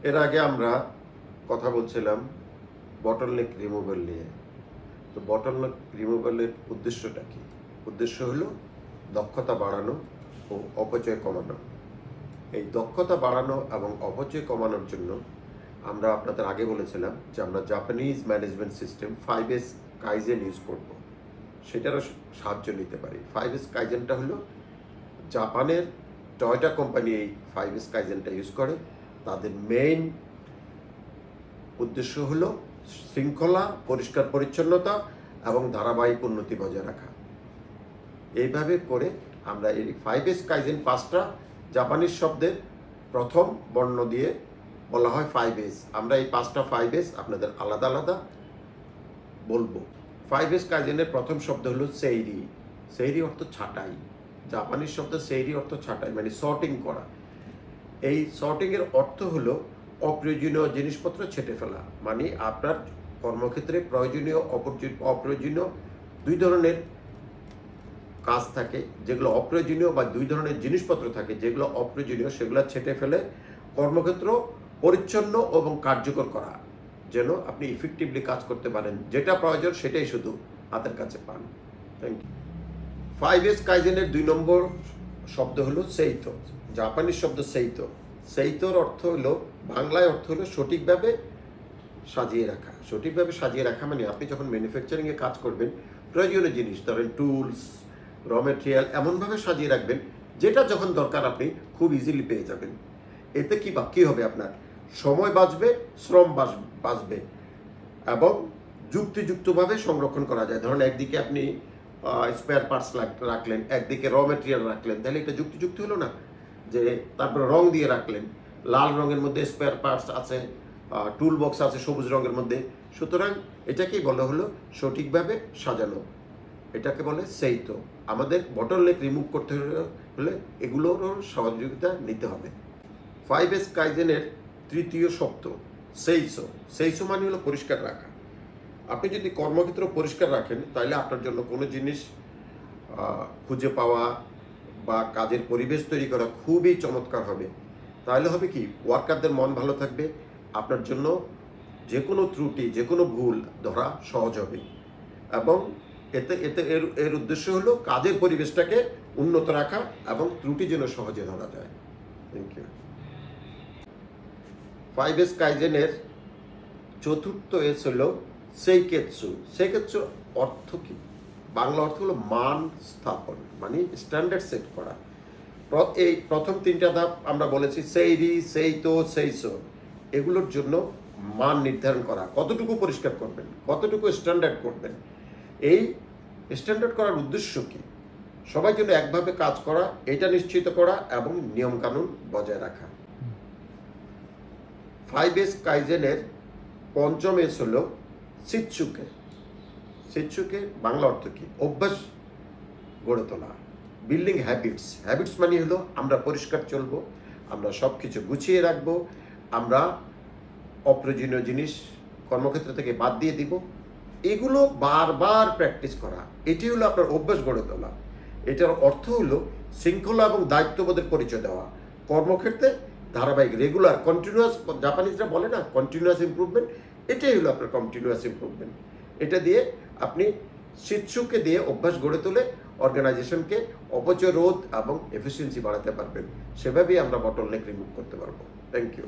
এর আগে আমরা কথা বলছিলাম বটলনেক রিমুভাল নিয়ে। তো বটলনেক রিমুভালের উদ্দেশ্যটা কি? উদ্দেশ্য হলো দক্ষতা বাড়ানো ও অপচয় কমানো। এই দক্ষতা বাড়ানো এবং অপচয় কমানোর জন্য আমরা আপনাদের আগে বলেছিলাম যে আমরা Japanese management system 5S kaizen use করব। সেটারও সাহায্য নিতে পারি। 5S কাইজেনটা হলো জাপানের টয়োটা কোম্পানি এই 5S কাইজেনটা ইউজ করে। তাদের মেইন উদ্দেশ্য হলো শৃঙ্খলা, পরিষ্কার পরিচ্ছন্নতা এবং ধারাবাহিক উন্নতি বজায় রাখা। এইভাবে করে আমরা এই 5S কাইজেন 5টা জাপানিজ শব্দের প্রথম বর্ণ দিয়ে বলা হয় 5S। আমরা এই 5টা 5S আপনাদের আলাদা আলাদা বলবো। 5S কাইজেনের প্রথম শব্দ হলো সেইরি। সেইরি অর্থ ছাঁটাই। জাপানিজ শব্দ সেইরি অর্থ ছাঁটাই, মানে সর্টিং করা। এই সর্টিংয়ের অর্থ হলো অপ্রয়োজনীয় জিনিসপত্র ছেঁটে ফেলা। মানে আপনার কর্মক্ষেত্রে প্রয়োজনীয় অপ্রয়োজনীয় দুই ধরনের কাজ থাকে, যেগুলো অপ্রয়োজনীয়, বা দুই ধরনের জিনিসপত্র থাকে যেগুলো অপ্রয়োজনীয়, সেগুলো ছেঁটে ফেলে কর্মক্ষেত্র পরিচ্ছন্ন এবং কার্যকর করা, যেন আপনি ইফেক্টিভলি কাজ করতে পারেন। যেটা প্রয়োজন সেটাই শুধু হাতের কাছে পান। Thank you. 5S কাইজেনের 2 নম্বর শব্দ হলো সেইতো। জাপানিজ শব্দ সেইতো। সেইতোর অর্থ হলো, বাংলায় অর্থ হলো সঠিকভাবে সাজিয়ে রাখা। সঠিকভাবে সাজিয়ে রাখা মানে আপনি যখন ম্যানুফ্যাকচারিংয়ে কাজ করবেন, প্রয়োজনীয় জিনিস, ধরেন টুলস, র মেটেরিয়াল এমনভাবে সাজিয়ে রাখবেন যেটা যখন দরকার আপনি খুব ইজিলি পেয়ে যাবেন। এতে কি হবে? আপনার সময় বাঁচবে, শ্রম বাঁচবে এবং যুক্তিযুক্তভাবে সংরক্ষণ করা যায়। ধরুন একদিকে আপনি স্পেয়ার পার্টস রাখলেন, একদিকে র মেটেরিয়াল রাখলেন, তাহলে এটা যুক্তিযুক্ত হলো না? যে তারপরে রং দিয়ে রাখলেন, লাল রঙের মধ্যে স্পেয়ার পার্টস আছে, টুল বক্স আছে সবুজ রঙের মধ্যে। সুতরাং এটাকেই বলা হলো সঠিকভাবে সাজানো। এটাকে বলে সেইতো। আমাদের বটলনেক রিমুভ করতে হলে এগুলোরও সহযোগিতা নিতে হবে। 5S কাইজেনের তৃতীয় শব্দ সেইসো। সেইসো মানে হলো পরিষ্কার রাখা। আপনি যদি কর্মক্ষেত্র পরিষ্কার রাখেন, তাহলে আপনার জন্য কোনো জিনিস খুঁজে পাওয়া বা কাজের পরিবেশ তৈরি করা খুবই চমৎকার হবে। তাহলে হবে কি, ওয়ার্কারদের মন ভালো থাকবে, আপনার জন্য যে কোনো ত্রুটি, যে কোনো ভুল ধরা সহজ হবে। এবং এর উদ্দেশ্য হলো কাজের পরিবেশটাকে উন্নত রাখা এবং ত্রুটি যেন সহজে ধরা যায়। Thank you. 5S কাইজেনের চতুর্থ এস হলো সেইকেৎসু। সেইকেৎসু অর্থ কি? বাংলা অর্থ হলো মান স্থাপন, মানে স্ট্যান্ডার্ড সেট করা। এই প্রথম 3টা ধাপ আমরা বলেছি, সেইরি, সেইতো, সেইসো। এগুলোর জন্য মান নির্ধারণ করা, কতটুকু পরিষ্কার করবেন, কতটুকু স্ট্যান্ডার্ড করবেন। এই স্ট্যান্ডার্ড করার উদ্দেশ্য কি? সবাই যেন একভাবে কাজ করা, এটা নিশ্চিত করা এবং নিয়মকানুন বজায় রাখা। 5S কাইজেনের পঞ্চম এস হলো শিৎসুকে। শিৎসুকে বাংলা অর্থ কি? অভ্যাস গড়ে তোলা, বিল্ডিং হ্যাবিটস। হ্যাবিটস মানে হলো আমরা পরিষ্কার চলবো, আমরা সব কিছু গুছিয়ে রাখবো, আমরা অপ্রয়োজনীয় জিনিস কর্মক্ষেত্র থেকে বাদ দিয়ে দিব। এগুলো বারবার প্র্যাকটিস করা, এটি হলো আপনার অভ্যাস গড়ে তোলা। এটার অর্থ হলো শৃঙ্খলা এবং দায়িত্ববোধের পরিচয় দেওয়া। কর্মক্ষেত্রে ধারাবাহিক, রেগুলার, কন্টিনিউয়াস, জাপানিজরা বলে না কন্টিনিউয়াস ইমপ্রুভমেন্ট, এটাই হলো আপনার কন্টিনিউয়াস ইমপ্রুভমেন্ট। এটা দিয়ে আপনি শিৎসুকে দিয়ে অভ্যাস গড়ে তুলে অর্গানাইজেশনকে অপচয় রোধ এবং এফিসিয়েন্সি বাড়াতে পারবেন। সেভাবেই আমরা বটলনেক রিমুভ করতে পারবো। Thank you.